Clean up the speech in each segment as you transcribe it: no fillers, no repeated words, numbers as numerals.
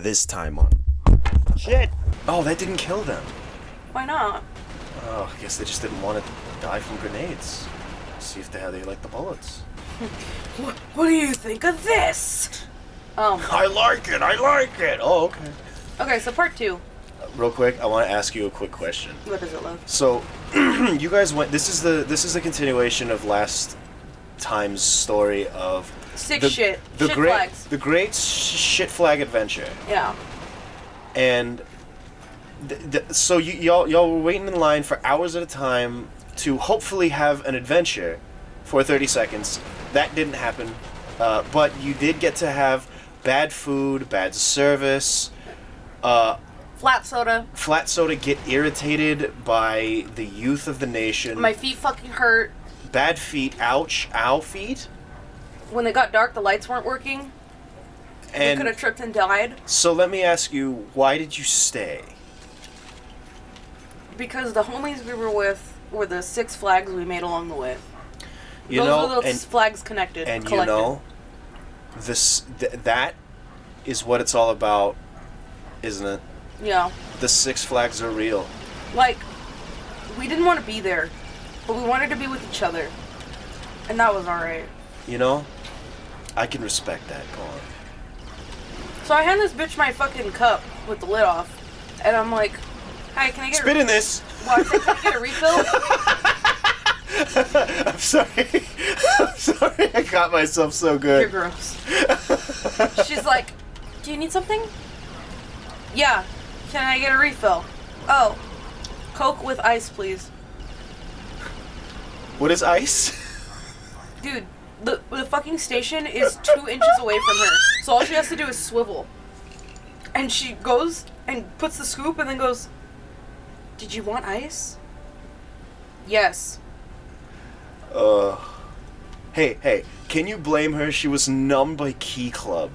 This time on. Shit! Oh, that didn't kill them. Why not? Oh, I guess they just didn't want to die from grenades. See if they like the bullets. What do you think of this? I like it! Oh, okay. Okay, so part 2. Real quick, I want to ask you a quick question. What does it love? So, you guys went. This is the continuation of last time's story of Shit great flags. shit flag adventure. Yeah. And so y'all were waiting in line for hours at a time to hopefully have an adventure for 30 seconds. That didn't happen, but you did get to have bad food, bad service. Flat soda. Flat soda get irritated by the youth of the nation. My feet fucking hurt. Bad feet. Ouch. Ow feet. When it got dark, the lights weren't working. We could have tripped and died. So let me ask you, why did you stay? Because the homies we were with were the 6 flags we made along the way. Those were those flags collected. That is what it's all about, isn't it? Yeah. The 6 flags are real. Like, we didn't want to be there, but we wanted to be with each other. And that was alright. You know? I can respect that. Go on. So I hand this bitch my fucking cup with the lid off, and I'm like, "Hi, can I get Spit in this!" Well, I said, "Can I get a refill?" I'm sorry. I'm sorry. I got myself so good. You're gross. She's like, "Do you need something?" "Yeah. Can I get a refill?" "Oh, Coke with ice, please." What is ice? Dude, the fucking station is 2 inches away from her, so all she has to do is swivel. And she goes and puts the scoop and then goes, "Did you want ice?" "Yes." Hey, can you blame her? She was numbed by Key Club.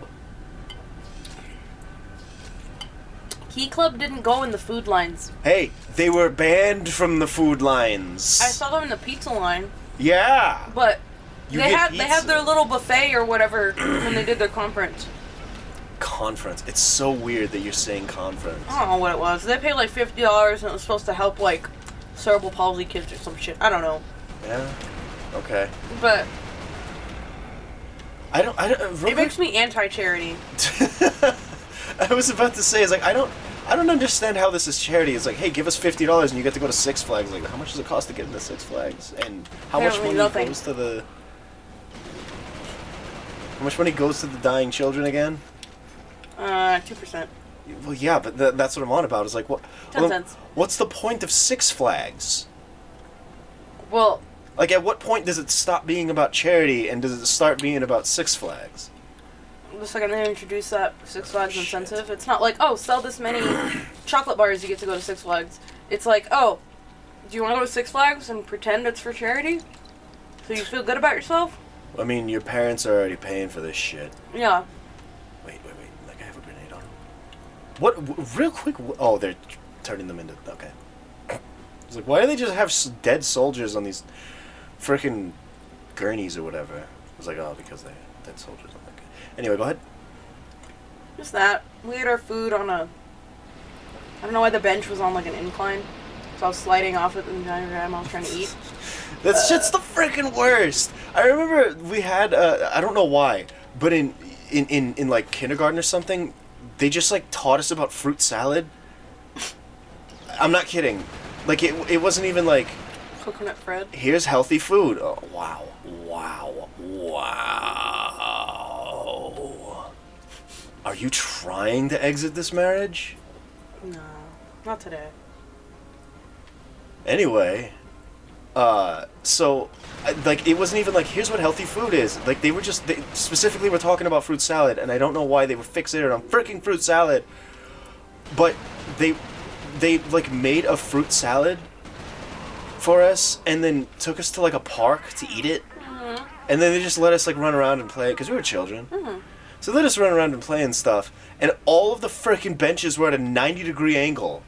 Key Club didn't go in the food lines. Hey, they were banned from the food lines. I saw them in the pizza line. Yeah. But they had pizza. their little buffet or whatever when they did their conference. Conference. It's so weird that you're saying conference. I don't know what it was. They paid like $50 and it was supposed to help like cerebral palsy kids or some shit. I don't know. Yeah. Okay. But I don't. it makes me anti-charity. I was about to say, it's like I don't understand how this is charity. It's like, hey, give us $50 and you get to go to Six Flags. Like, how much does it cost to get into Six Flags? And how much money goes to the? How much money goes to the dying children again? 2%. Well, yeah, but that's what I'm on about. Is like, what? 10 cents. What's the point of Six Flags? Well, like, at what point does it stop being about charity and does it start being about Six Flags? the second they introduce that Six Flags incentive, it's not like, oh, sell this many chocolate bars, you get to go to Six Flags. It's like, oh, do you want to go to Six Flags and pretend it's for charity? So you feel good about yourself? I mean, your parents are already paying for this shit. Yeah. Wait. Like, I have a grenade on them. What? Real quick. Oh, they're turning them into. Okay. I was like, why do they just have dead soldiers on these frickin' gurneys or whatever? I was like, oh, because they're dead soldiers. I'm like, anyway, go ahead. Just that. We ate our food on a... I don't know why the bench was on like an incline. So I was sliding off it the entire time I was trying to eat. That shit's the freaking worst. I remember we had, I don't know why, but in like kindergarten or something, they just like taught us about fruit salad. I'm not kidding. Like it wasn't even like Coconut Fred. Here's healthy food. Oh, wow. Are you trying to exit this marriage? No, not today. Anyway, so, like, it wasn't even like, here's what healthy food is. Like, they specifically were talking about fruit salad, and I don't know why they were fixated on freaking fruit salad. But they like, made a fruit salad for us, and then took us to, like, a park to eat it. Mm-hmm. And then they just let us, like, run around and play, because we were children. Mm-hmm. So they let us run around and play and stuff, and all of the freaking benches were at a 90-degree angle.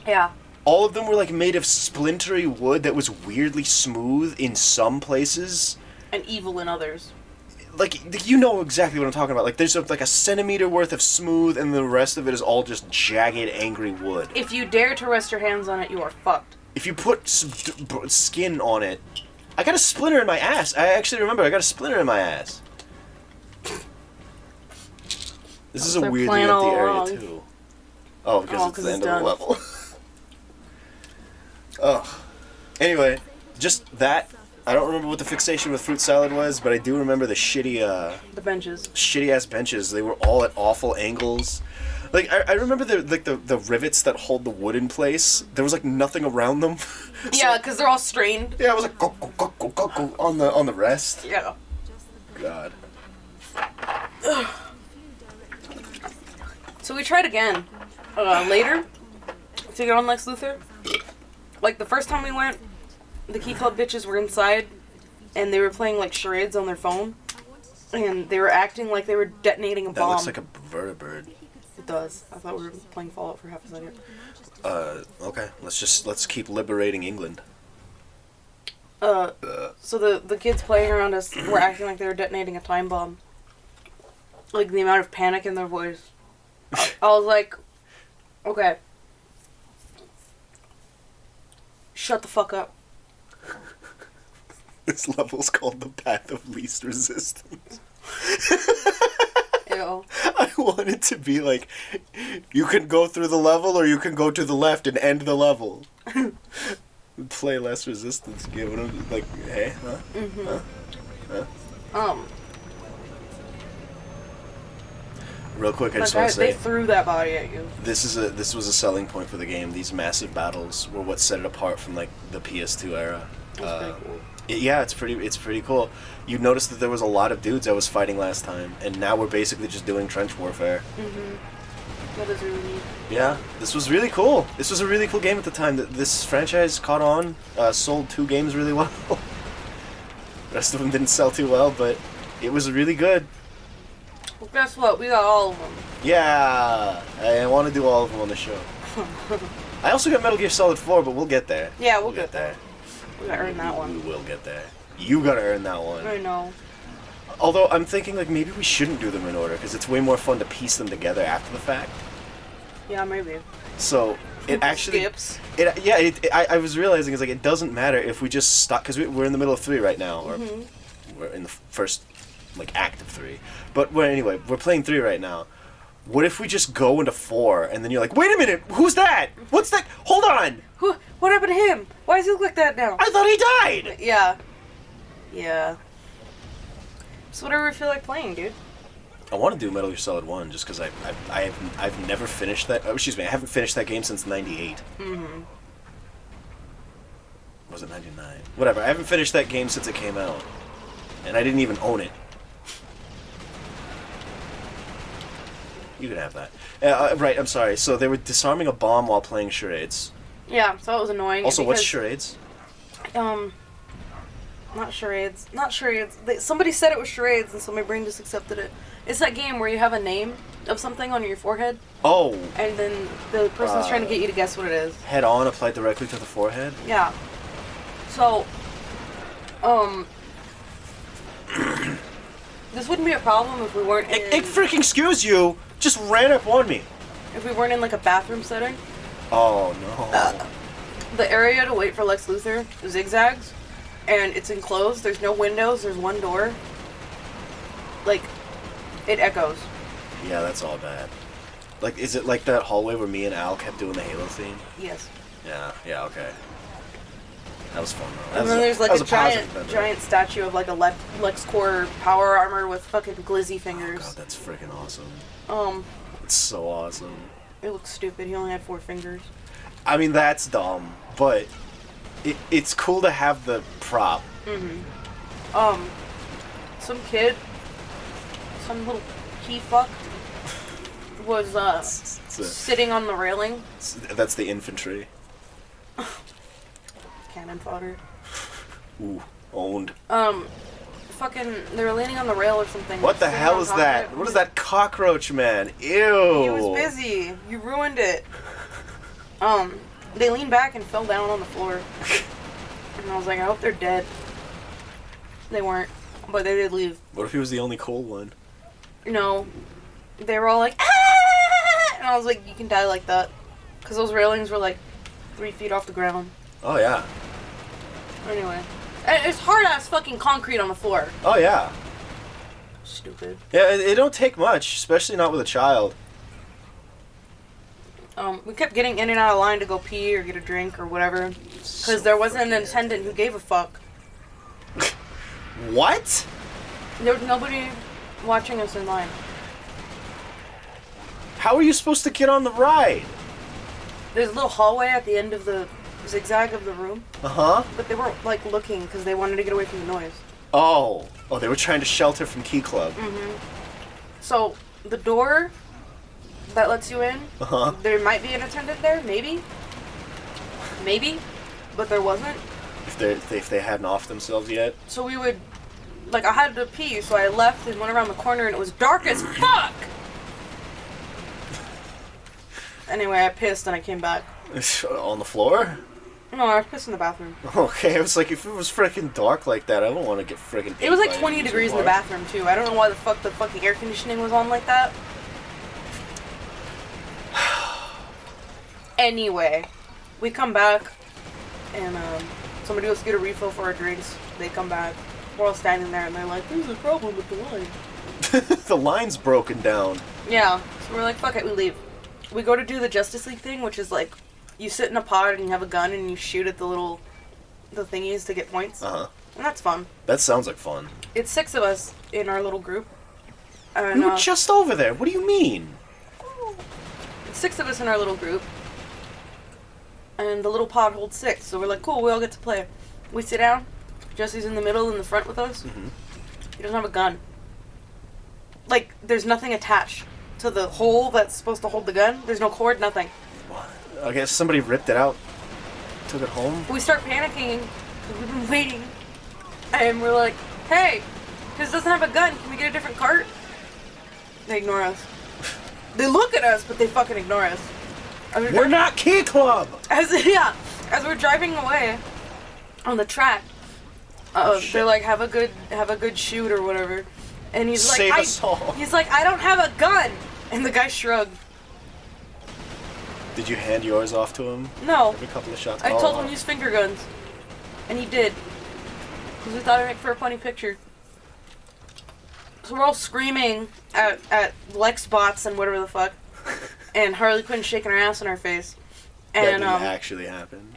Yeah. All of them were, like, made of splintery wood that was weirdly smooth in some places. And evil in others. like you know exactly what I'm talking about. Like there's like a centimeter worth of smooth, and the rest of it is all just jagged, angry wood. If you dare to rest your hands on it, you are fucked. If you put skin on it, I got a splinter in my ass. I actually remember I got a splinter in my ass. This is a They're weirdly playing empty all area along. too. Oh, because it's the end of the level. Oh. Anyway, just that. I don't remember what the fixation with fruit salad was, but I do remember the the benches. shitty ass benches. They were all at awful angles. Like I remember the rivets that hold the wood in place. There was like nothing around them. Yeah, because they're all strained. Yeah, it was like go on the rest. Yeah. God. So we tried again later to get on Lex Luthor. Like the first time we went, the Key Club bitches were inside, and they were playing like charades on their phone, and they were acting like they were detonating a That bomb. looks like a vertibird. It does. I thought we were playing Fallout for half a second. Okay. Let's keep liberating England. So the kids playing around us were acting like they were detonating a time bomb. Like the amount of panic in their voice. I was like, okay. Shut the fuck up. This level's called the Path of Least Resistance. Ew. I want it to be like, you can go through the level or you can go to the left and end the level. Play less resistance. Give it like, hey, huh? Mm-hmm. Huh? Real quick, I just want to They say threw that body at you. this was a selling point for the game. These massive battles were what set it apart from like the PS2 era. That's pretty cool. Yeah, it's pretty cool. You noticed that there was a lot of dudes I was fighting last time, and now we're basically just doing trench warfare. Mm-hmm. That is really neat. Yeah, this was really cool. This was a really cool game at the time. This franchise caught on, sold 2 games really well. The rest of them didn't sell too well, but it was really good. Well, guess what? We got all of them. Yeah, I want to do all of them on the show. I also got Metal Gear Solid 4, but we'll get there. Yeah, we'll get there. We gotta earn that We one. will get there. You gotta earn that one. I know. Although I'm thinking like maybe we shouldn't do them in order because it's way more fun to piece them together after the fact. Yeah, maybe. So it actually Skips. I was realizing it's like it doesn't matter if we just stop because we're in the middle of 3 right now, or we're in the first like act of 3. But anyway, we're playing 3 right now. What if we just go into 4 and then you're like, wait a minute, who's that? What's that? Hold on! What happened to him? Why does he look like that now? I thought he died! Yeah. Yeah. It's whatever I feel like playing, dude. I want to do Metal Gear Solid 1 just because I've never finished that. Oh, excuse me, I haven't finished that game since '98. Mm-hmm. Was it '99? Whatever. I haven't finished that game since it came out, and I didn't even own it. You can have that. Right. I'm sorry. So they were disarming a bomb while playing charades. Yeah, so that was annoying. Also, what's because, charades? Not charades. Not charades. Somebody said it was charades, and so my brain just accepted it. It's that game where you have a name of something on your forehead, Oh, and then the person's trying to get you to guess what it is. head on applied directly to the forehead. Yeah. So, this wouldn't be a problem if we weren't in... It freaking excuse you! Just ran up on me. If we weren't in, like, a bathroom setting. Oh no. The area to wait for Lex Luthor zigzags, and it's enclosed. There's no windows. There's one door. Like, it echoes. Yeah, that's all bad. Like, is it like that hallway where me and Al kept doing the Halo theme? Yes. Yeah, okay. That was fun, though. And then there's like a positive memory. giant statue of like a LexCorp power armor with fucking glizzy fingers. Oh, God, that's freaking awesome. It's so awesome. It looks stupid. He only had 4 fingers. I mean, that's dumb, but it's cool to have the prop. Some kid, some little key fuck, was sitting on the railing. That's the infantry. Cannon fodder. Ooh, owned. Fucking, they were leaning on the rail or something. What the sitting hell on is top of that? it. What is that cockroach, man? Ew. He was busy. You ruined it. They leaned back and fell down on the floor. And I was like, I hope they're dead. They weren't. But they did leave. What if he was the only cool one? No. They were all like, ah! And I was like, you can die like that. Because those railings were like 3 feet off the ground. Oh, yeah. Anyway. And it's hard-ass fucking concrete on the floor. Oh, yeah. Stupid. Yeah, it don't take much, especially not with a child. We kept getting in and out of line to go pee or get a drink or whatever. Because So there wasn't an freaking- attendant who gave a fuck. What? There was nobody watching us in line. How are you supposed to get on the ride? There's a little hallway at the end of the zigzag of the room. Uh-huh. But they weren't, like, looking because they wanted to get away from the noise. Oh. Oh, they were trying to shelter from Key Club. So, the door that lets you in, Uh-huh. there might be an attendant there, maybe. Maybe. But there wasn't. If they hadn't offed themselves yet. So we would, like, I had to pee, so I left and went around the corner and it was dark as fuck! Anyway, I pissed and I came back. On the floor? No, I was pissed in the bathroom. Okay, I was like, if it was freaking dark like that, I don't want to get freaking. It was ate like by 20 an degrees in the bar. bathroom, too. I don't know why the fucking air conditioning was on like that. Anyway, we come back, and somebody goes to get a refill for our drinks. They come back. We're all standing there, and they're like, there's a problem with the line. The line's broken down. Yeah, so we're like, fuck it, we leave. We go to do the Justice League thing, which is like, you sit in a pod and you have a gun and you shoot at the thingies to get points. Uh-huh. And that's fun. That sounds like fun. It's 6 of us in our little group. And, We were just over there. What do you mean? it's 6 of us in our little group. And the little pod holds 6, so we're like, cool, we all get to play. We sit down. Jesse's in the middle in the front with us. Mhm. He doesn't have a gun. Like, there's nothing attached to the hole that's supposed to hold the gun. There's no cord, nothing. I guess somebody ripped it out, took it home. We start panicking. 'Cause we've been waiting. And we're like, hey, this doesn't have a gun. Can we get a different cart? They ignore us. They look at us, but they fucking ignore us. I mean, We're not Key Club. As we're driving away on the track, Shit. they're like, have a good shoot or whatever. And he's like, Save us all. He's like, I don't have a gun. And the guy shrugged. Did you hand yours off to him? No, Every couple of shots. I Oh. told him to use finger guns, and he did. Because we thought it'd make for a funny picture. So we're all screaming at Lex bots and whatever the fuck, and Harley Quinn shaking her ass in our face. That And didn't actually happen.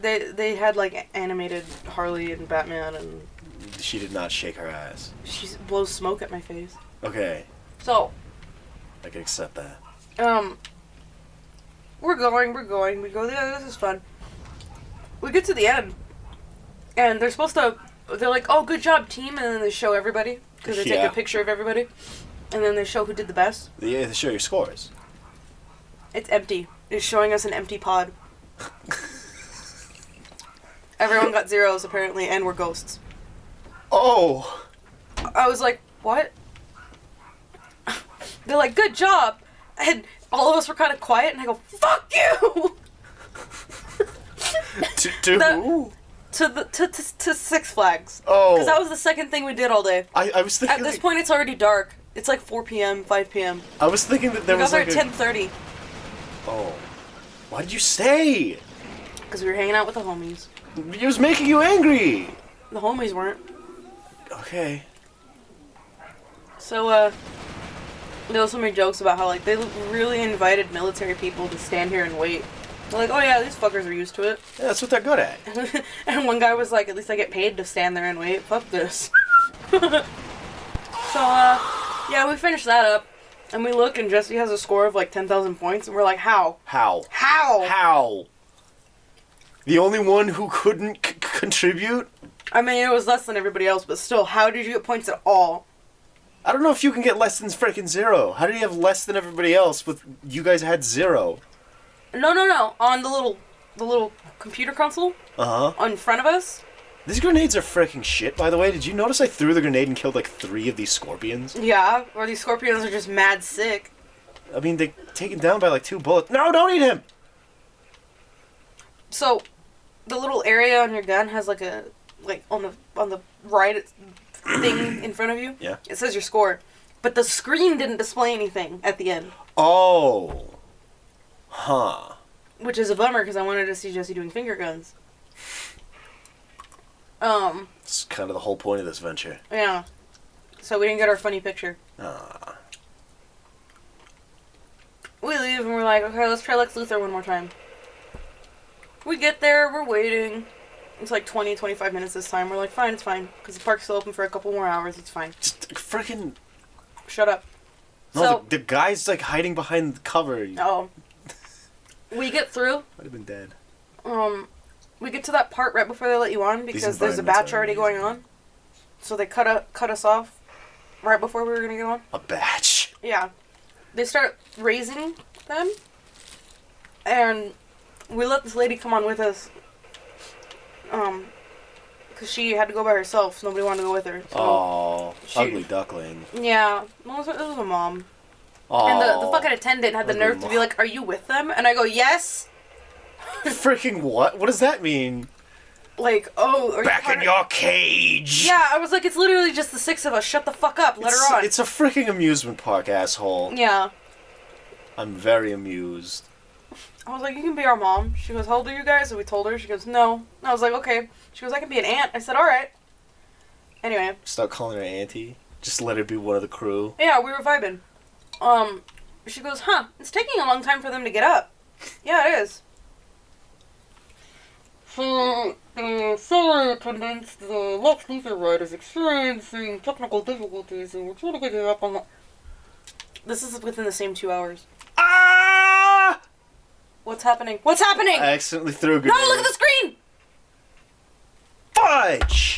they had like animated Harley and Batman, and She did not shake her ass. she blows smoke at my face. Okay, So I can accept that. we're going. We go, yeah, this is fun. We get to the end, and they're like, oh, good job, team, and then they show everybody, because they take Yeah. a picture of everybody, and then they show who did the best. Yeah, they show your scores. It's empty. It's showing us an empty pod. Everyone got zeros, apparently, and we're ghosts. Oh! I was like, what? They're like, good job! And all of us were kind of quiet, and I go, fuck you! To That- who? to Six Flags. Oh. Because that was the second thing we did all day. I was thinking. At this like, point, it's already dark. It's like 4 p.m., 5 p.m. I was thinking that there We got was there like at a. 10:30 Oh. Why did you stay? because we were hanging out with the homies. It was making you angry. The homies weren't. Okay. So, they also made jokes about how, like, they really invited military people to stand here and wait. They're like, oh yeah, these fuckers are used to it. Yeah, that's what they're good at. And one guy was like, at least I get paid to stand there and wait. Fuck this. So, yeah, we finished that up. And we look, and Jesse has a score of like 10,000 points. And we're like, how? How? How? How? The only one who couldn't contribute? I mean, it was less than everybody else, but still, how did you get points at all? I don't know if you can get less than freaking 0. How did you have less than everybody else with you guys had 0? No. On the little computer console Uh-huh. in front of us. These grenades are freaking shit, by the way. Did you notice I threw the grenade and killed like 3 of these scorpions? Yeah, or these scorpions are just mad sick. I mean, they taken down by like 2 bullets. No, don't eat him! So, the little area on your gun has like a, like on the right thing in front of you. Yeah. It says your score. But the screen didn't display anything at the end. Oh. Huh. Which is a bummer because I wanted to see Jesse doing finger guns. It's kind of the whole point of this venture. Yeah. So we didn't get our funny picture. Ah. We leave and we're like, okay, let's try Lex Luthor one more time. We get there, we're waiting. It's like 20, 25 minutes this time. We're like, fine, it's fine. Because the park's still open for a couple more hours, it's fine. Just freaking. Shut up. No, So, the guy's like hiding behind the cover. oh. We get through. Might have been dead. We get to that part right before they let you on because there's a batch already going on. So they cut us off right before we were gonna get on. A batch. Yeah. They start raising them, and we let this lady come on with us. Because she had to go by herself, so nobody wanted to go with her. So Oh, ugly duckling. yeah, it was a mom. Oh. And the fucking attendant had the Ugly nerve to be like, "Are you with them?" And I go, "Yes." Freaking what? What does that mean? Like, oh, are Back you in your cage. Yeah, I was like, it's literally just the 6 of us. Shut the fuck up. Let her on. It's a freaking amusement park, asshole. Yeah. I'm very amused. I was like, you can be our mom. She goes, how old are you guys? And we told her. She goes, no. I was like, okay. She goes, I can be an aunt. I said, all right. Anyway. Start calling her auntie. Just let her be one of the crew. Yeah, we were vibing. She goes, huh, it's taking a long time for them to get up. Yeah, it is. So, sorry, attendants, the Lex Luthor ride is experiencing technical difficulties, and we're trying to get it up on the... This is within the same 2 hours. Ah! What's happening? What's happening? I accidentally threw a No, grenade. look at the screen! Fudge!